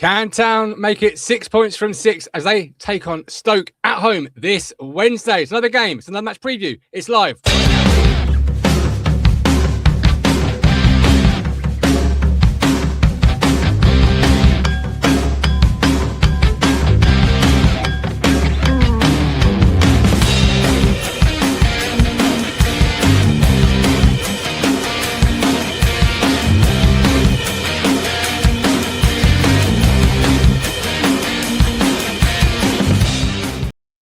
Can Town make it 6 points from 6 as they take on Stoke at home this Wednesday? It's another game. It's another match preview. It's live.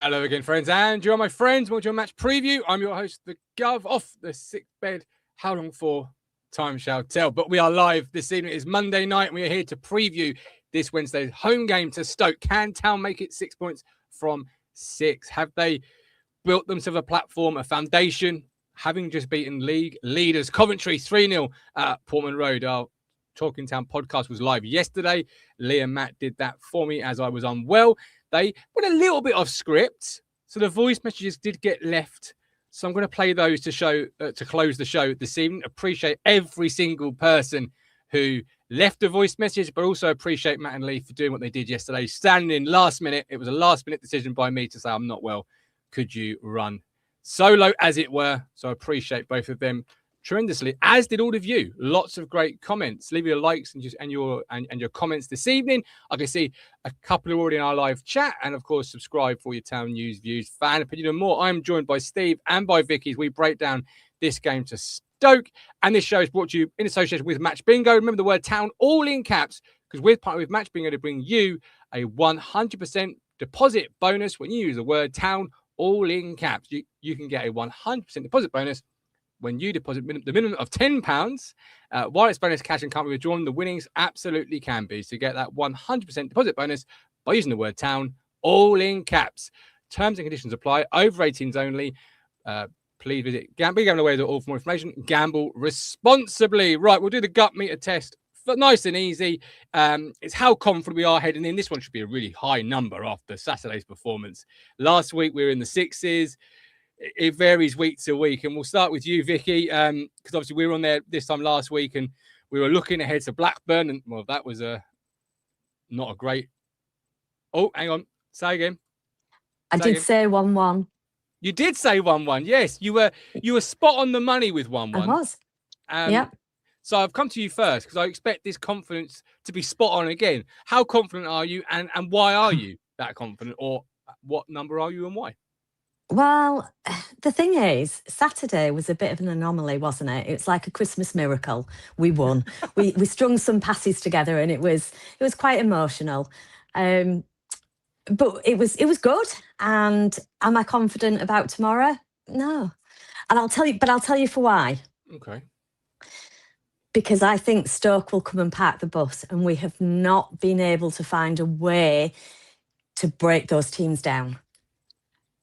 Hello again, friends, and you're my friends. Welcome to a match preview. I'm your host, the Gov, off the sick bed. How long for? Time shall tell. But we are live this evening. It's Monday night, and we are here to preview this Wednesday's home game to Stoke. Can Town make it 6 points from 6? Have they built themselves a platform, a foundation, having just beaten league leaders Coventry 3-0 at Portman Road? Our Talking Town podcast was live yesterday. Lee and Matt did that for me as I was unwell. They went a little bit off script, so the voice messages did get left. So I'm going to play those to close the show this evening. Appreciate every single person who left a voice message, but also appreciate Matt and Lee for doing what they did yesterday, standing in last minute. It was a last-minute decision by me to say, I'm not well. Could you run solo, as it were? So I appreciate both of them tremendously, as did all of you. Lots of great comments. Leave your likes and your comments this evening. I can see a couple are already in our live chat, and of course subscribe for your Town news, views, fan opinion and more. I'm joined by Steve and by Vicky as we break down this game to Stoke, and this show is brought to you in association with Match Bingo. Remember the word Town all in caps, because we're partnered with Match Bingo to bring you a 100% deposit bonus when you use the word Town all in caps. You can get a 100% deposit bonus when you deposit the minimum of £10. While it's bonus cash and can't be withdrawn, the winnings absolutely can be. So get that 100% deposit bonus by using the word Town, all in caps. Terms and conditions apply. Over 18s only. Please visit gambling.all for more information. Gamble responsibly. Right, we'll do the gut meter test. Nice and easy. It's how confident we are heading in. This one should be a really high number after Saturday's performance. Last week, we were in the 6s. It varies week to week, and we'll start with you, Vicky, because obviously we were on there this time last week, and we were looking ahead to Blackburn, and well, that was not a great. Oh, hang on, say again. I did say 1-1. You did say 1-1. Yes, you were spot on the money with 1-1. I was. Yeah. So I've come to you first because I expect this confidence to be spot on again. How confident are you, and why are you that confident, or what number are you and why? Well, the thing is, Saturday was a bit of an anomaly, wasn't it? It's like a Christmas miracle. We won. we strung some passes together, and it was quite emotional. But it was good. And am I confident about tomorrow? No. And I'll tell you for why. Okay. Because I think Stoke will come and park the bus, and we have not been able to find a way to break those teams down.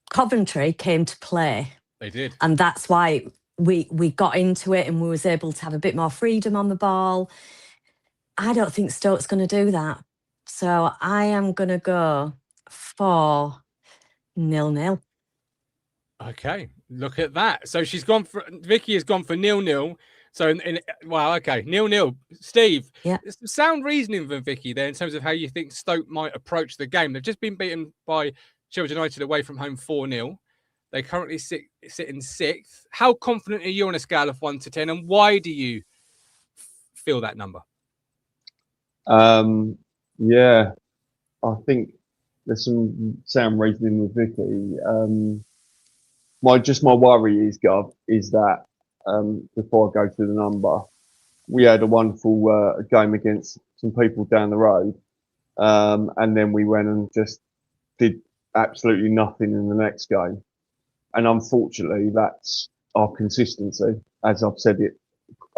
Coventry came to play. They did. And that's why we got into it, and we was able to have a bit more freedom on the ball. I don't think Stoke's going to do that. So I am going to go for 0-0. Okay, look at that. So Vicky has gone for 0-0. So, wow, okay, 0-0. Steve, yeah. Sound reasoning from Vicky there in terms of how you think Stoke might approach the game. They've just been beaten by Sheffield United away from home 4-0. They currently sit in 6th. How confident are you on a scale of 1 to 10, and why do you feel that number? Yeah, I think there's some sound reasoning with Vicky. My worry is, Gov, is that before I go through the number, we had a wonderful game against some people down the road, and then we went and just did absolutely nothing in the next game. And unfortunately, that's our consistency. As I've said it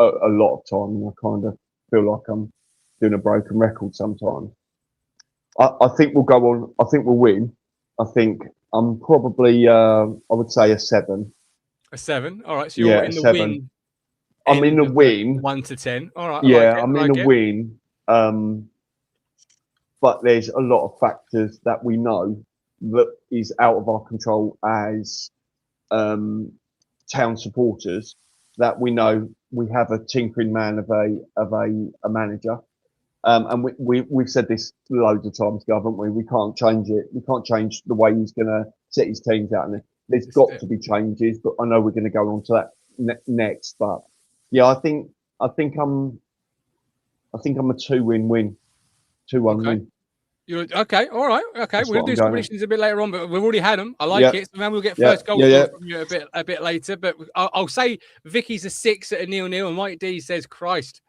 a lot of time, and I kind of feel like I'm doing a broken record sometimes. I think we'll go on. I think we'll win. I think I'm probably, I would say a 7. A 7? All right. So you're in the 7. win. I'm in the win. 1 to 10. All right. Yeah, I'm in the win. But there's a lot of factors that we know that is out of our control as Town supporters, that we know we have a tinkering man of a manager. And we've said this loads of times, haven't we? We can't change it. We can't change the way he's going to set his teams out. And there's got to be changes, but I know we're going to go on to that next. But yeah, I think I'm a 2-1 win. You're okay, all right, okay. That's We'll do some predictions a bit later on, but we've already had them. I like it. So then we'll get first goal from you a bit later. But I'll say Vicky's a 6 at a 0-0, and Mike D says, "Christ,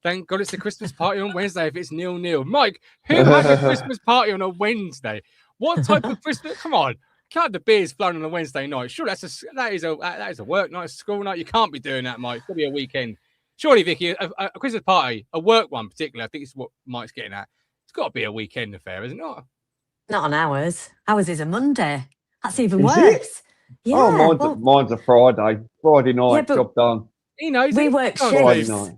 thank God it's a Christmas party on Wednesday if it's 0-0." Mike, who has a Christmas party on a Wednesday? What type of Christmas? Come on, can't have the beers flowing on a Wednesday night. Sure, that is a work night, a school night. You can't be doing that, Mike. It's gotta be a weekend. Surely, Vicky, a Christmas party, a work one particularly. I think it's what Mike's getting at. It's got to be a weekend affair, isn't it? Not on ours. Ours is a Monday. That's even worse. Yeah. Oh, mine's a Friday. Friday night, job done. He knows. We work Friday shifts. night.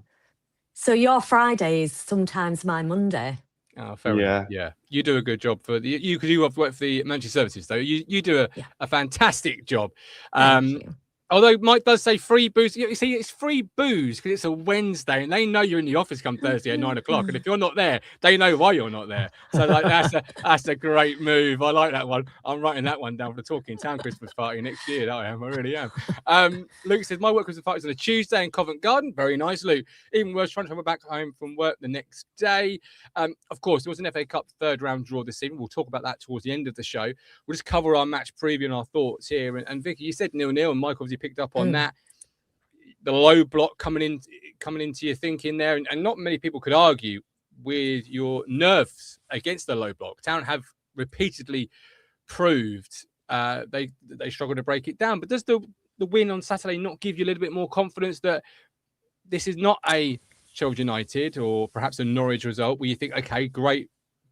So your Friday is sometimes my Monday. Oh, fair enough. Yeah, you do a good job for you because you have worked for the Manchester Services, though. You do a fantastic job. Thank you. Although Mike does say free booze. You see, it's free booze because it's a Wednesday and they know you're in the office come Thursday at 9 o'clock. And if you're not there, they know why you're not there. So like that's a great move. I like that one. I'm writing that one down for the Talking Town Christmas party next year. I really am. Luke says, my work was party on a Tuesday in Covent Garden. Very nice, Luke. Even worse, trying to come back home from work the next day. Of course, there was an FA Cup third round draw this evening. We'll talk about that towards the end of the show. We'll just cover our match preview and our thoughts here. And Vicky, you said 0-0 and Mike obviously picked up on that. The low block coming into your thinking there, and not many people could argue with your nerves against the low block. Town have repeatedly proved they struggle to break it down. But does the win on Saturday not give you a little bit more confidence that this is not a Sheffield United or perhaps a Norwich result where you think, okay, great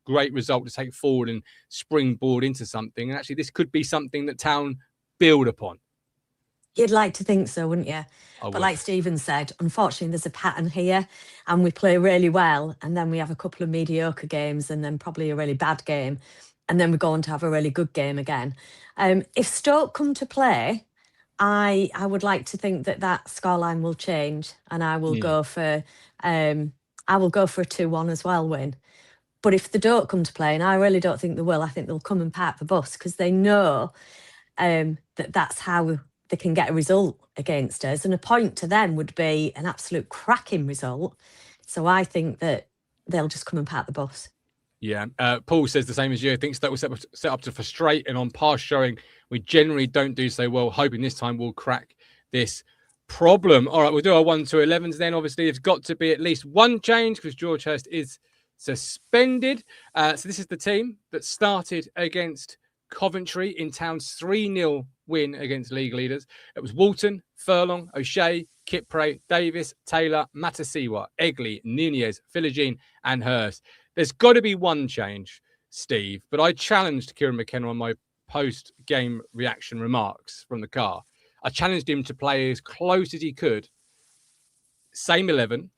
result to take forward and springboard into something, and actually this could be something that Town build upon? You'd like to think so, wouldn't you? But like Stephen said, unfortunately, there's a pattern here and we play really well. And then we have a couple of mediocre games and then probably a really bad game. And then we go on to have a really good game again. If Stoke come to play, I would like to think that scoreline will change and I will go for a 2-1 as well win. But if they don't come to play, and I really don't think they will, I think they'll come and park the bus because they know that's how they can get a result against us, and a point to them would be an absolute cracking result. So I think that they'll just come and park the bus. Yeah, Paul says the same as you. I think that was set up to frustrate, and on past showing, we generally don't do so well. Hoping this time we'll crack this problem. All right, we'll do our 1 to 11s then. Obviously, there's got to be at least one change because George Hurst is suspended. So this is the team that started against Coventry in Town's 3-0 win against league leaders. It was Walton, Furlong, O'Shea, Kipre, Davis, Taylor, Matasiwa, Egley, Nunez, Philogene, and Hurst. There's got to be one change, Steve, but I challenged Kieran McKenna on my post-game reaction remarks from the car. I challenged him to play as close as he could. Same 11,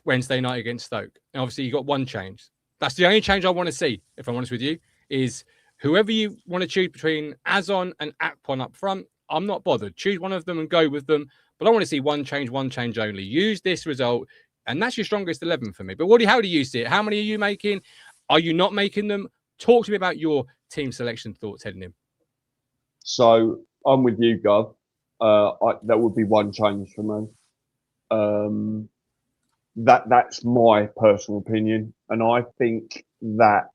Wednesday night against Stoke. And obviously, you got one change. That's the only change I want to see, if I'm honest with you, is whoever you want to choose between Azon and Akpon up front. I'm not bothered. Choose one of them and go with them. But I want to see one change only. Use this result, and that's your strongest 11 for me. But how do you see it? How many are you making? Are you not making them? Talk to me about your team selection thoughts heading in. So I'm with you, Gov. That would be one change for me. That's my personal opinion, and I think that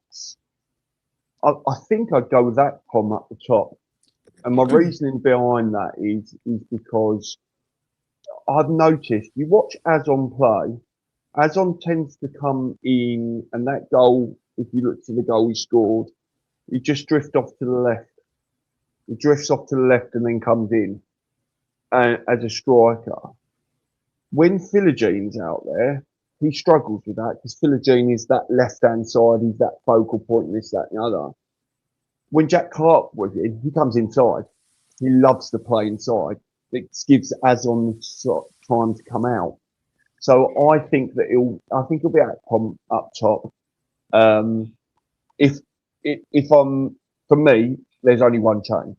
I think I'd go with that Tom up the top. And my reasoning behind that is because I've noticed you watch Azon play. Azon tends to come in, and that goal, if you look to the goal he scored, he just drifts off to the left. He drifts off to the left and then comes in as a striker. When Philogene's out there, he struggles with that because Philogene is that left-hand side, he's that focal point, this, that, and the other. When Jack Clark was in, he comes inside. He loves to play inside. It gives Azon time to come out. So I think that he'll be up top. For me, there's only one change,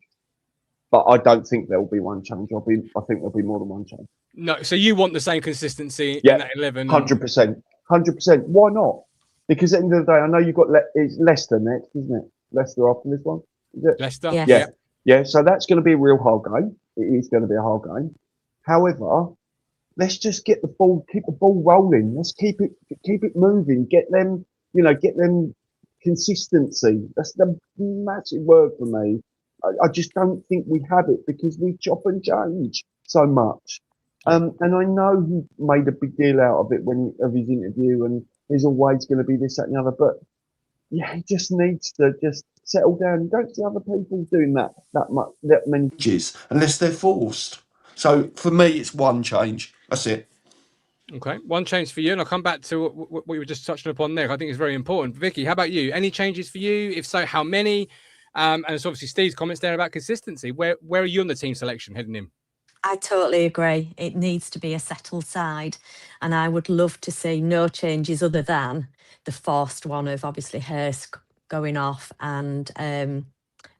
but I don't think there'll be one change. I think there'll be more than one change. No, so you want the same consistency in that 11? 100%. 100%. Why not? Because at the end of the day, I know you've got it's Leicester next, isn't it? Leicester after this one, is it? Leicester. Yes. Yeah, yeah. So that's going to be a real hard game. It is going to be a hard game. However, let's just keep the ball rolling. Let's keep it moving. Get them, get them consistency. That's the massive word for me. I just don't think we have it because we chop and change so much. And I know he made a big deal out of it of his interview, and there's always going to be this, that, and the other. But yeah, he just needs to just settle down. You don't see other people doing that many changes unless they're forced. So for me, it's one change. That's it. Okay, one change for you, and I'll come back to what we were just touching upon there. I think it's very important. Vicky, how about you? Any changes for you? If so, how many? And it's obviously Steve's comments there about consistency. Where are you on the team selection heading in? I totally agree. It needs to be a settled side, and I would love to see no changes other than the forced one of obviously Hurst going off, and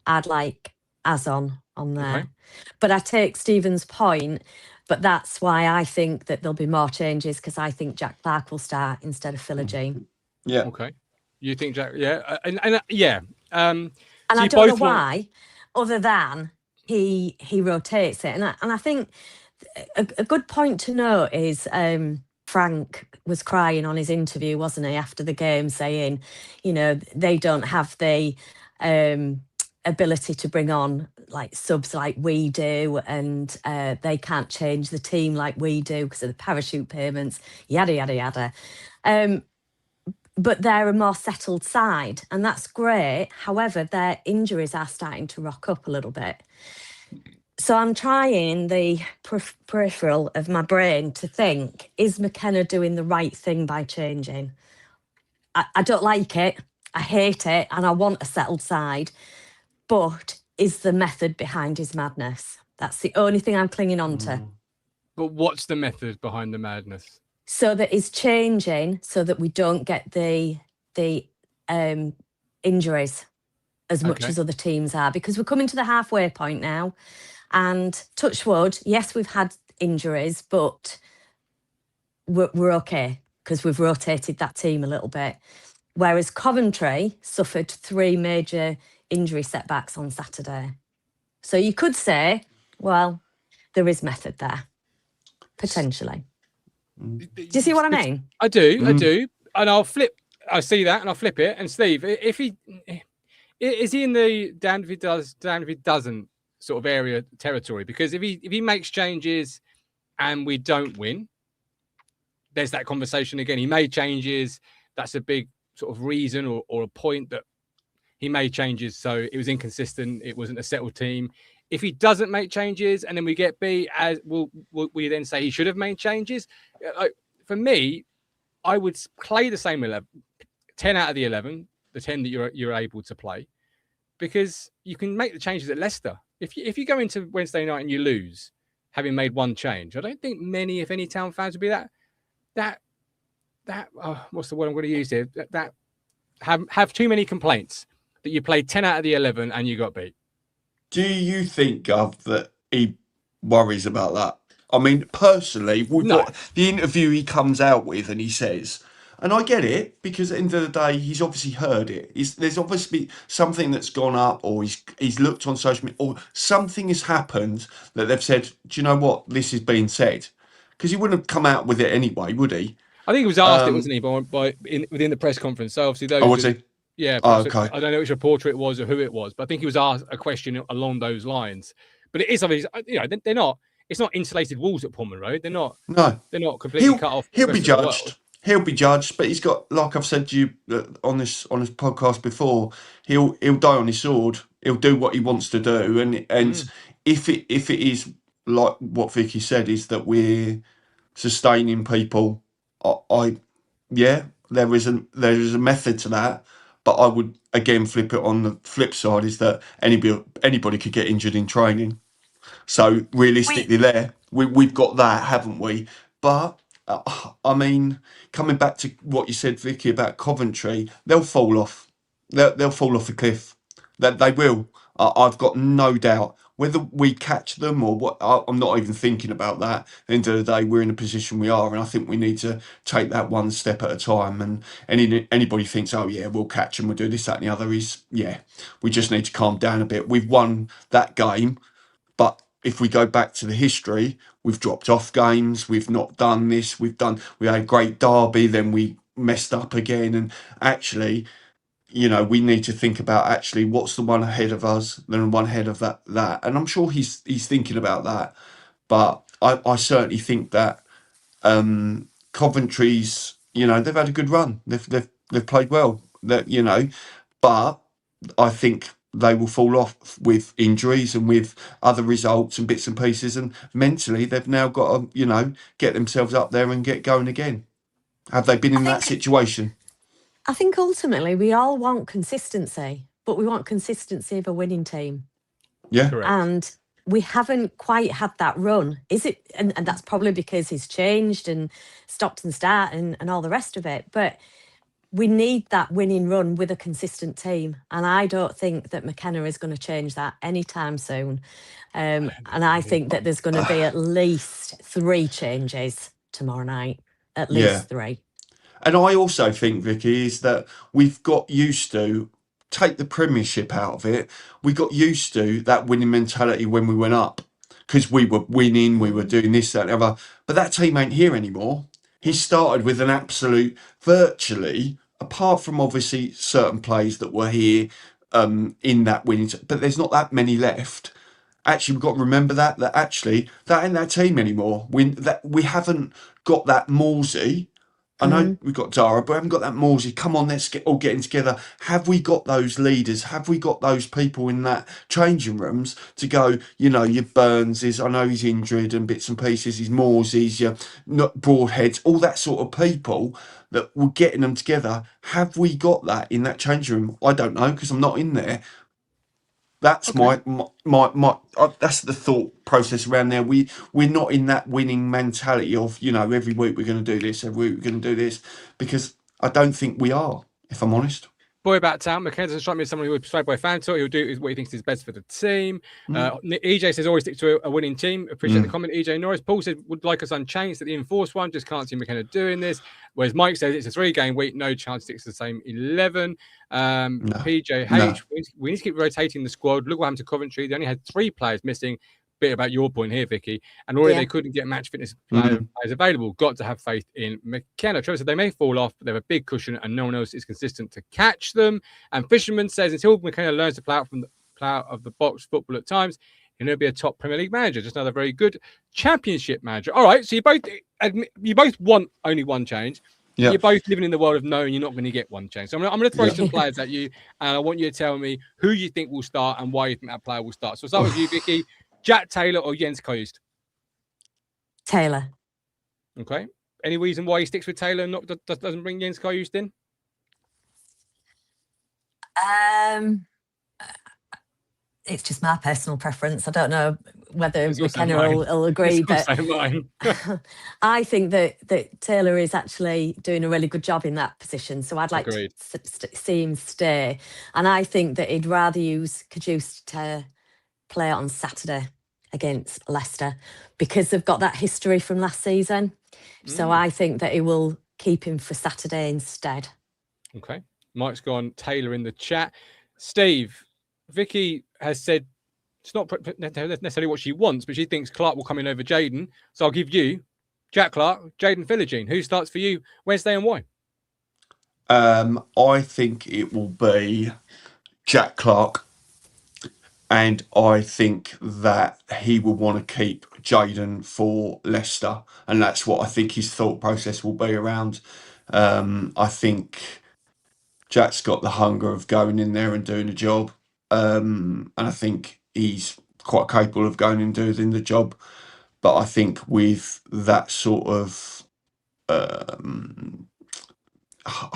I'd like Azon on there. Okay. But I take Stephen's point, but that's why I think that there'll be more changes, because I think Jack Clark will start instead of Philogene. Yeah. Okay. You think Jack? Yeah. And yeah. And so I don't know why, other than he rotates it. And I think a good point to note is Frank was crying on his interview, wasn't he, after the game, saying, they don't have the ability to bring on like subs like we do, and they can't change the team like we do because of the parachute payments, yada yada yada. But they're a more settled side, and that's great. However, their injuries are starting to rock up a little bit. So I'm trying the peripheral of my brain to think, is McKenna doing the right thing by changing? I don't like it. I hate it. And I want a settled side. But is the method behind his madness? That's the only thing I'm clinging on to. But what's the method behind the madness? So that is changing so that we don't get the injuries as much as other teams are, because we're coming to the halfway point now, and touch wood, yes, we've had injuries, but we're okay because we've rotated that team a little bit. Whereas Coventry suffered 3 major injury setbacks on Saturday. So you could say, well, there is method there, potentially. Do you see what I mean? I do. And I see that and I'll flip it. And Steve, is he in the damned if he doesn't sort of area territory? Because if he makes changes and we don't win, there's that conversation again. He made changes. That's a big sort of reason or a point that he made changes. So it was inconsistent. It wasn't a settled team. If he doesn't make changes and then we get B, as will we then say he should have made changes? For me, I would play the same 11, 10 out of the 11, the 10 that you're able to play, because you can make the changes at Leicester. If you go into Wednesday night and you lose, having made one change, I don't think many, if any, Town fans would be that what's the word I'm going to use here? That have too many complaints that you played 10 out of the 11 and you got beat. Do you think, Gov, that he worries about that? I mean, personally, we've got the interview he comes out with and he says, and I get it, because at the end of the day, he's obviously heard it. There's obviously something that's gone up, or he's looked on social media, or something has happened that they've said, do you know what, this is being said? Because he wouldn't have come out with it anyway, would he? I think he was asked it, wasn't he, within the press conference. So obviously those... Oh, was he? Yeah, okay. I don't know which reporter it was or who it was, but I think he was asked a question along those lines. But it is obviously, they're not. It's not insulated walls at Pullman Road. They're not. No, they're not completely cut off. He'll be judged. He'll be judged, but he's got, like I've said to you on this podcast before, he'll die on his sword. He'll do what he wants to do, and if it is like what Vicky said, is that we're sustaining people, there is a method to that. But I would again flip it on the flip side, is that anybody could get injured in training. So realistically, we've got that, haven't we? But I mean, coming back to what you said, Vicky, about Coventry, they'll fall off. They'll fall off a cliff. That they will. I've got no doubt whether we catch them or what. I'm not even thinking about that. At the end of the day, we're in a position we are, and I think we need to take that one step at a time. And anybody thinks, oh yeah, we'll catch them, we'll do this, that, and the other, is we just need to calm down a bit. We've won that game, but if we go back to the history, we've dropped off games. We've not done this. We had a great derby, then we messed up again, and actually, we need to think about actually what's the one ahead of us, then one ahead of that. And I'm sure he's thinking about that. But I certainly think that Coventry's, they've had a good run. They've played well. But I think they will fall off with injuries and with other results and bits and pieces. And mentally, they've now got to, get themselves up there and get going again. Have they been in that situation? I think ultimately we all want consistency, but we want consistency of a winning team. Yeah. Correct. And we haven't quite had that run. Is it? And that's probably because he's changed and stopped and start and all the rest of it. But we need that winning run with a consistent team. And I don't think that McKenna is going to change that anytime soon. And I think that there's going to be at least 3 changes tomorrow night. At least 3. And I also think, Vicky, is that we've got used to, take the Premiership out of it, we got used to that winning mentality when we went up. Because we were winning, we were doing this, that, and the other. But that team ain't here anymore. He started with an absolute, virtually, apart from obviously certain plays that were here in that winning, but there's not that many left. Actually, we've got to remember that actually, that ain't that team anymore. We haven't got that Morsey. I know we've got Dara, but we haven't got that Morsey. Come on, let's get all getting together. Have we got those leaders? Have we got those people in that changing rooms to go, your Burns I know he's injured and bits and pieces, his Morseys, your Broadheads, all that sort of people that we're getting them together. Have we got that in that changing room? I don't know, because I'm not in there. That's Okay. my that's the thought process around there. We're not in that winning mentality of, every week we're going to do this, every week we're going to do this, because I don't think we are, if I'm honest. Boy about town. McKenna doesn't strike me as someone who would persuade by fan talk. He'll do what he thinks is best for the team. EJ says always stick to a winning team. Appreciate the comment. EJ Norris. Paul said would like us unchanged at the enforced one. Just can't see McKenna doing this. Whereas Mike says it's a 3-game week. No chance sticks to the same 11. PJH. We need to keep rotating the squad. Look what happened to Coventry. They only had 3 players missing. Bit about your point here, Vicky, and already they couldn't get match fitness players available. Got to have faith in McKenna. Trevor said they may fall off, but they have a big cushion and no one else is consistent to catch them. And Fisherman says until McKenna learns to play out of the box football at times, he'll be a top Premier League manager. Just another very good Championship manager. All right, so you both want only one change. You're both living in the world of knowing you're not going to get one change. So I'm going to throw some players at you, and I want you to tell me who you think will start and why you think that player will start. So I'll start with you, Vicky. Jack Taylor or Jens Kooijst? Taylor. Okay. Any reason why he sticks with Taylor and doesn't bring Jens Kooijst in? It's just my personal preference. I don't know whether McKenna will agree, but I think that Taylor is actually doing a really good job in that position. So I'd like to see him stay. And I think that he'd rather use Kooijst to play on Saturday against Leicester because they've got that history from last season. So I think that he will keep him for Saturday instead. Okay. Mike's gone Taylor in the chat. Steve, Vicky has said it's not necessarily what she wants, but she thinks Clark will come in over Jaden. So I'll give you Jack Clark, Jaden Philogene. Who starts for you Wednesday and why? I think it will be Jack Clark. And I think that he will want to keep Jaden for Leicester. And that's what I think his thought process will be around. I think Jack's got the hunger of going in there and doing the job. And I think he's quite capable of going and doing the job. But I think with that sort of... I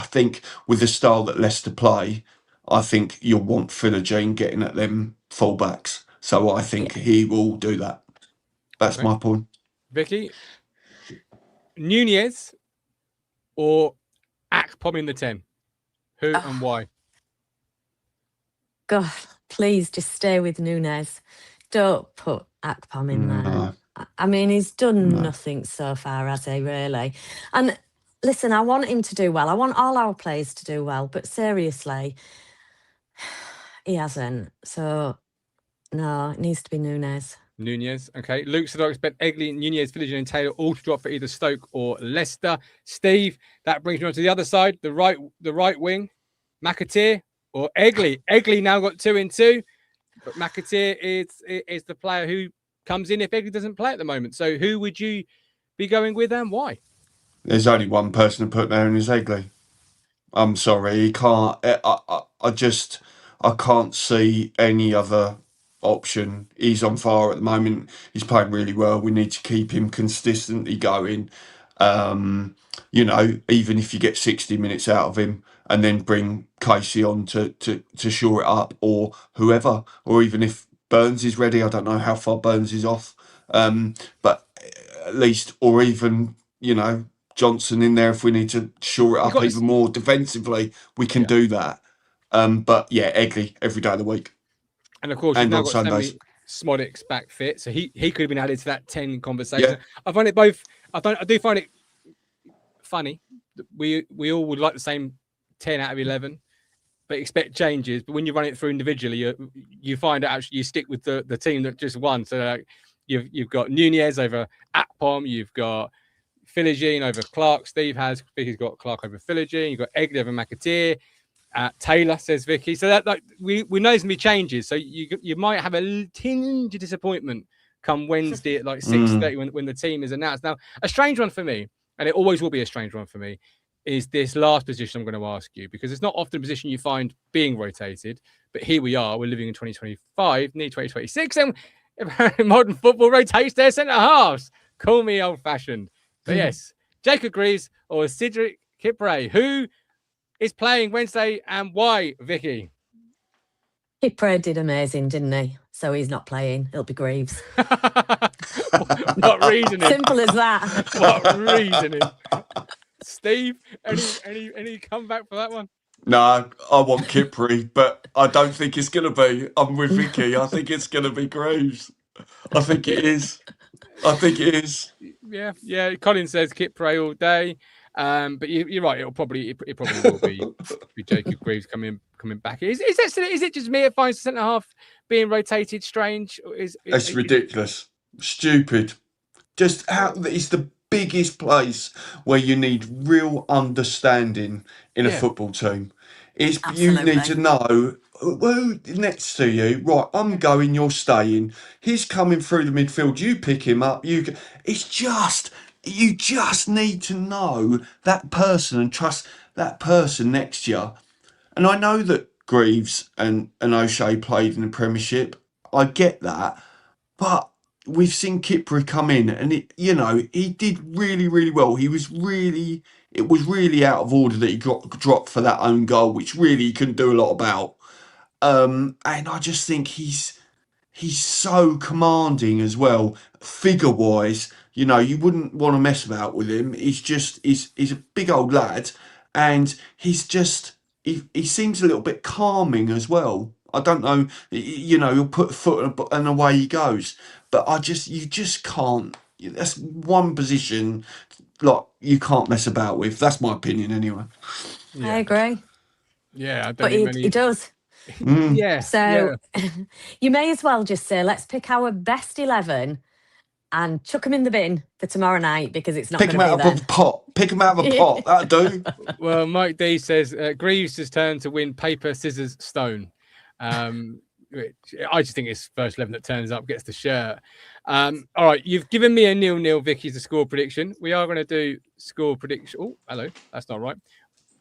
think with the style that Leicester play, I think you'll want Philogene getting at them fullbacks. So I think he will do that. That's my point. Vicky, Nunez or Akpom in the 10? Who and why? God, please just stay with Núñez. Don't put Akpom in there. No. I mean, he's done No. nothing so far, has he, really? And listen, I want him to do well. I want all our players to do well. But seriously, he hasn't. So, no, it needs to be Núñez. Núñez. Okay. Luke said I expect Egley, Núñez, Villager and Taylor all to drop for either Stoke or Leicester. Steve, that brings me on to the other side, the right wing, McAteer or Egley. Egley now got 2 in 2, but McAteer is the player who comes in if Egley doesn't play at the moment. So who would you be going with and why? There's only one person to put there, and it's Egley. I'm sorry, he can't. I can't see any other option. He's on fire at the moment. He's playing really well. We need to keep him consistently going. Even if you get 60 minutes out of him and then bring Casey on to shore it up, or whoever, or even if Burns is ready. I don't know how far Burns is off, but at least, or even Johnson in there if we need to shore it up even more defensively, we can do that. But yeah, Egley every day of the week. And of course, and you've now on got Sundays. Smodic's back fit, so he could have been added to that 10 conversation. Yeah. I find it both. I do find it funny that we all would like the same 10 out of 11, but expect changes. But when you run it through individually, you find out actually you stick with the team that just won. So you've got Núñez over Akpom, you've got Philogene over Clark. Vicky's got Clark over Philogene. You've got Egley over McAteer. Taylor, says Vicky. So that we know there's gonna be changes. So you might have a tinge of disappointment come Wednesday at 6:30 when the team is announced. Now, a strange one for me, and it always will be a strange one for me, is this last position I'm going to ask you, because it's not often a position you find being rotated. But here we are. We're living in 2025, near 2026, and modern football rotates their centre halves. Call me old-fashioned. But yes, Jacob Greaves or Cedric Kipre, who is playing Wednesday and why, Vicky? Kipre did amazing, didn't he? So he's not playing. It'll be Greaves. What reasoning? Simple as that. What reasoning? Steve, any comeback for that one? No, I want Kipri, but I don't think it's going to be. I'm with Vicky. I think it's going to be Greaves. I think it is. Yeah. Colin says Kipre all day. But you're right. It probably will be Jacob Greaves coming back. Is it just me? It finds the centre half being rotated strange? It's ridiculous, stupid. Just how it's the biggest place where you need real understanding in a football team. It's Absolutely. You need to know who next to you. Right, I'm going. You're staying. He's coming through the midfield. You pick him up. It's just. You just need to know that person and trust that person next to you. And I know that Greaves and O'Shea played in the Premiership. I get that. But we've seen Kipre come in and he did really, really well. It was really out of order that he got dropped for that own goal, which really he couldn't do a lot about. And I just think he's so commanding as well, figure-wise. You wouldn't want to mess about with him. He's a big old lad, and he's just he seems a little bit calming as well. I don't know, he'll put a foot and away he goes. But you just can't. That's one position you can't mess about with. That's my opinion anyway. Yeah. I agree. Yeah, but he does. Yeah. So you may as well just say, let's pick our best 11 and chuck them in the bin for tomorrow night, because it's not going to be there. Pick them out of a pot. That'll do. Well, Mike D says Greaves has turned to win paper, scissors, stone. I just think it's first 11 that turns up gets the shirt. All right, you've given me a 0-0, Vicky, the score prediction. We are going to do score prediction. Oh, hello, that's not right.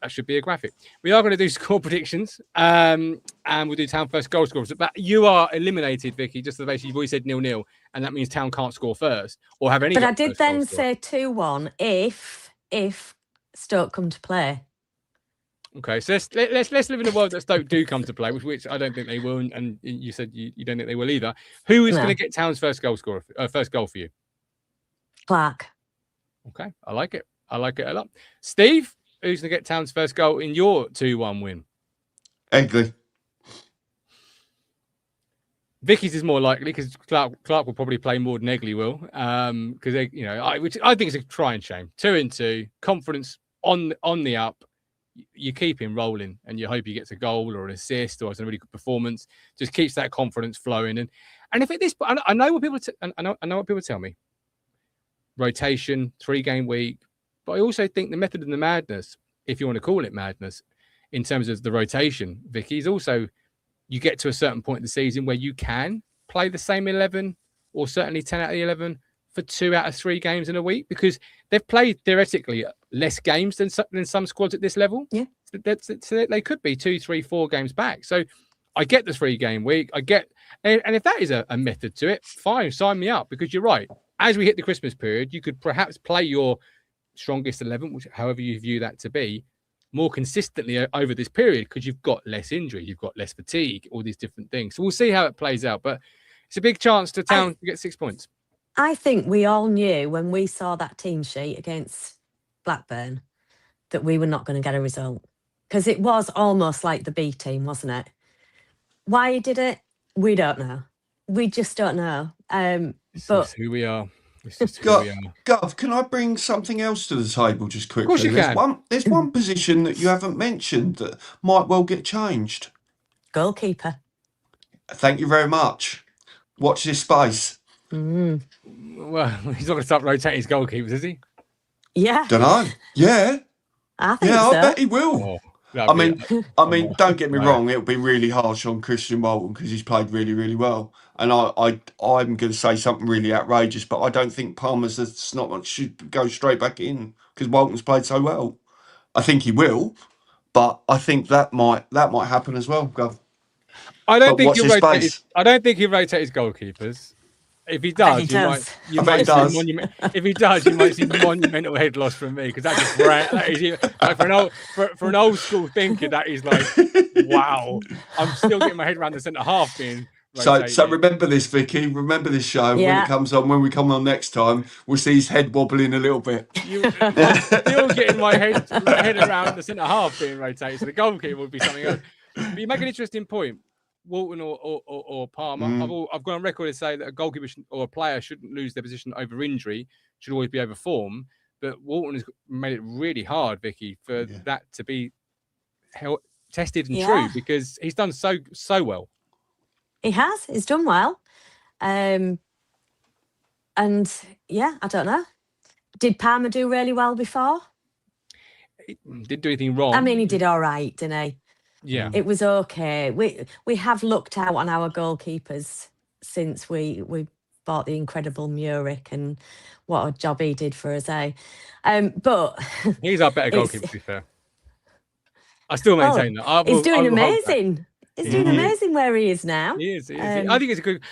That should be a graphic. We are going to do score predictions, and we'll do Town first goal scorers. But you are eliminated, Vicky, just the basis you've always said 0-0, and that means Town can't score first or have any. But I did then say 2-1 if Stoke come to play. Okay, so let's live in a world that Stoke do come to play, which I don't think they will, and you said you don't think they will either. Who is going to get Town's first goal for you? Clark. Okay, I like it. I like it a lot. Steve, who's going to get Town's first goal in your 2-1 win? Egley. Vicky's is more likely because Clark will probably play more than Egley will. Because they, which I think is a crying shame. 2-2, confidence on the up. You keep him rolling, and you hope he gets a goal or an assist or has a really good performance. Just keeps that confidence flowing. And if at this, I know what people, I know what people tell me. Rotation, 3-game week, but I also think the method of the madness, if you want to call it madness, in terms of the rotation, Vicky, is also you get to a certain point in the season where you can play the same 11 or certainly 10 out of the 11 for 2 out of 3 games in a week because they've played theoretically less games than some squads at this level. Yeah. So they could be 2, 3, 4 games back. So I get the 3-game week. I get, and if that is a method to it, fine, sign me up because you're right. As we hit the Christmas period, you could perhaps play your strongest 11, which however you view that to be, more consistently over this period because you've got less injury, you've got less fatigue, all these different things. So we'll see how it plays out. But it's a big chance to Town to get 6 points. I think we all knew when we saw that team sheet against Blackburn that we were not going to get a result because it was almost like the B team, wasn't it? Why he did it, we don't know. We just don't know. But who we are. Gov, can I bring something else to the table just quickly? Of course you can. There's one position that you haven't mentioned that might well get changed. Goalkeeper. Thank you very much. Watch this space. Mm. Well, he's not going to start rotating his goalkeepers, is he? Yeah. Don't know. Yeah. I think so. I bet he will. Oh, I mean, don't get me wrong. It'll be really harsh on Christian Walton because he's played really, really well. And I'm going to say something really outrageous, but I don't think Palmer's should go straight back in because Walton's played so well. I think he will, but I think that might happen as well. Gov. I don't think he'll rotate his goalkeepers. If he does, you might see monumental head loss from me because that is like for an old school thinker. That is like, wow, I'm still getting my head around the centre half being rotated. So remember this, Vicky. Remember this show when it comes on. When we come on next time, we'll see his head wobbling a little bit. I'm still getting my head around the centre half being rotated. So the goalkeeper would be something else. But you make an interesting point. Walton or Palmer. I've gone on record to say that a goalkeeper or a player shouldn't lose their position over injury, should always be over form. But Walton has made it really hard, Vicky, for that to be tested and true because he's done so well. He has. He's done well. And yeah, I don't know. Did Palmer do really well before? He didn't do anything wrong. I mean, he did all right, didn't he? Yeah, it was okay. We have looked out on our goalkeepers since we bought the incredible Muric and what a job he did for us, eh? But he's our better goalkeeper. To be fair, I still maintain that. He's doing amazing. He's doing amazing where he is now. He is. I think it's a good.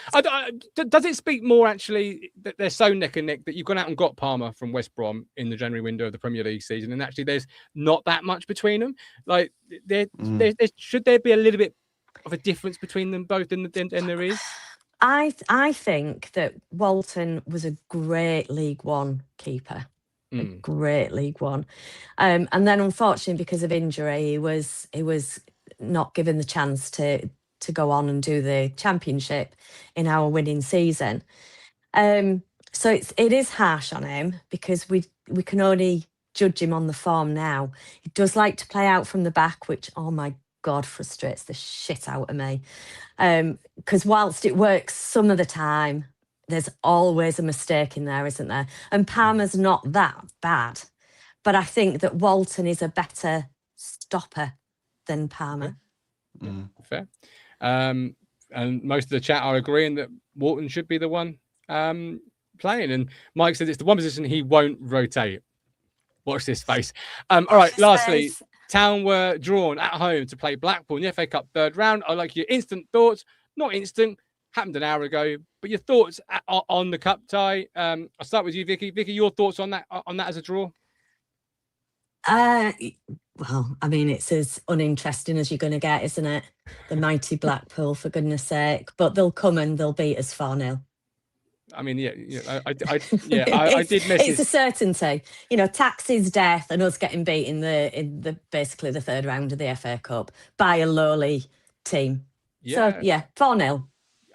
Does it speak more actually that they're so neck and neck that you've gone out and got Palmer from West Brom in the January window of the Premier League season, and actually there's not that much between them? Like, should there be a little bit of a difference between them both? And there is. I think that Walton was a great League One keeper. A great League One, and then unfortunately because of injury, he was not given the chance to go on and do the championship in our winning season. So it is harsh on him because we can only judge him on the form now. He does like to play out from the back, which, oh my God, frustrates the shit out of me. Because whilst it works some of the time, there's always a mistake in there, isn't there? And Palmer's not that bad. But I think that Walton is a better stopper than Palmer. Fair. And most of the chat are agreeing that Walton should be the one playing. And Mike said it's the one position he won't rotate. Watch this space. All right, lastly, Town were drawn at home to play Blackpool in the FA Cup third round. I like your instant thoughts. Not instant, happened an hour ago, but your thoughts on the cup tie. I'll start with you, Vicky. Vicky, your thoughts on that as a draw? Well, I mean, it's as uninteresting as you're going to get, isn't it? The mighty Blackpool, for goodness sake. But they'll come and they'll beat us 4-0. I mean, I did miss it. It's a certainty. You know, Taxi's death and us getting beat in the basically the third round of the FA Cup by a lowly team. Yeah. So, 4-0.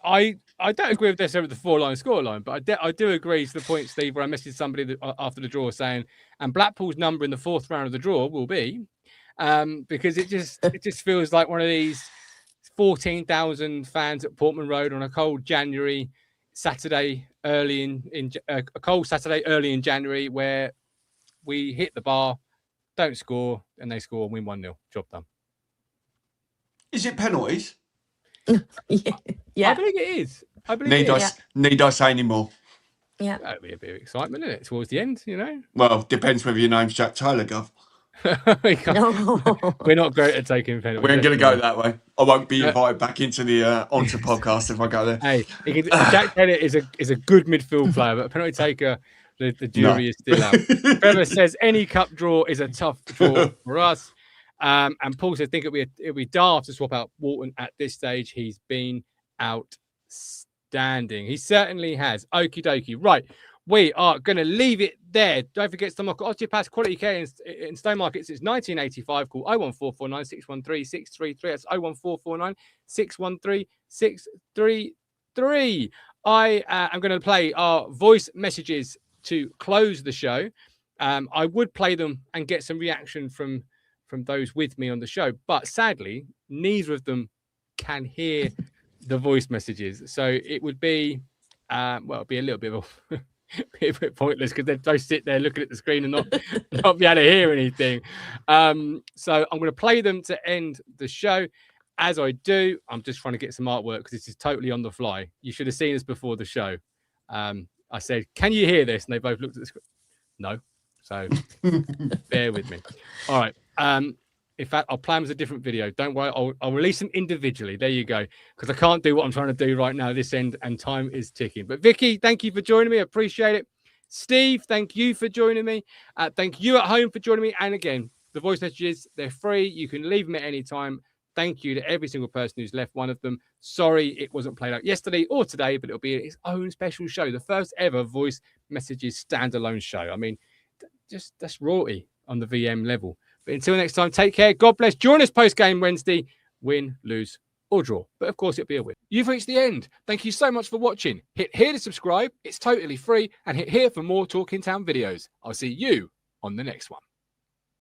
I don't agree with necessarily with the 4-line scoreline, but I do agree to the point, Steve, where I messaged somebody that, after the draw saying, and Blackpool's number in the 4th round of the draw will be, because it just feels like one of these 14,000 fans at Portman Road on a cold January Saturday early in a cold Saturday early in January, where we hit the bar, don't score, and they score and win 1-0. Job done. Is it penalties? Yeah. I believe it is. I believe it is. Need I say any more? Yeah. That'd be a bit of excitement, isn't it? Towards the end, Well, depends whether your name's Jack Taylor, Gov. We're not great at taking penalties. We ain't going to go that way. I won't be invited back into the onto podcast if I go there. Hey, Jack Taylor is a good midfield player, but a penalty taker, the jury is still out. Trevor says any cup draw is a tough draw for us. And Paul says, think it'll be daft to swap out Walton at this stage. He's been outstanding. He certainly has. Okie dokie. Right. We are going to leave it there. Don't forget Stowmarket Osteopaths, quality care in Stowmarket since 1985. Call 01449 613 633. That's 01449 613 633. I am going to play our voice messages to close the show. I would play them and get some reaction from those with me on the show, but sadly, neither of them can hear the voice messages. So it would be, it'd be a little bit of a bit pointless because they'd both sit there looking at the screen and not be able to hear anything. So I'm going to play them to end the show. As I do, I'm just trying to get some artwork because this is totally on the fly. You should have seen this before the show. I said, can you hear this? And they both looked at the screen. No. So bear with me. All right. In fact, I'll plan as a different video. Don't worry. I'll release them individually. There you go. Because I can't do what I'm trying to do right now this end, and time is ticking. But Vicky, thank you for joining me. I appreciate it. Steve, thank you for joining me. Thank you at home for joining me. And again, the voice messages, they're free. You can leave them at any time. Thank you to every single person who's left one of them. Sorry it wasn't played out yesterday or today, but it'll be its own special show. The first ever voice messages standalone show. I mean, just that's royalty on the VM level. But until next time, take care. God bless. Join us post-game Wednesday. Win, lose, or draw. But of course, it'll be a win. You've reached the end. Thank you so much for watching. Hit here to subscribe. It's totally free. And hit here for more Talking Town videos. I'll see you on the next one.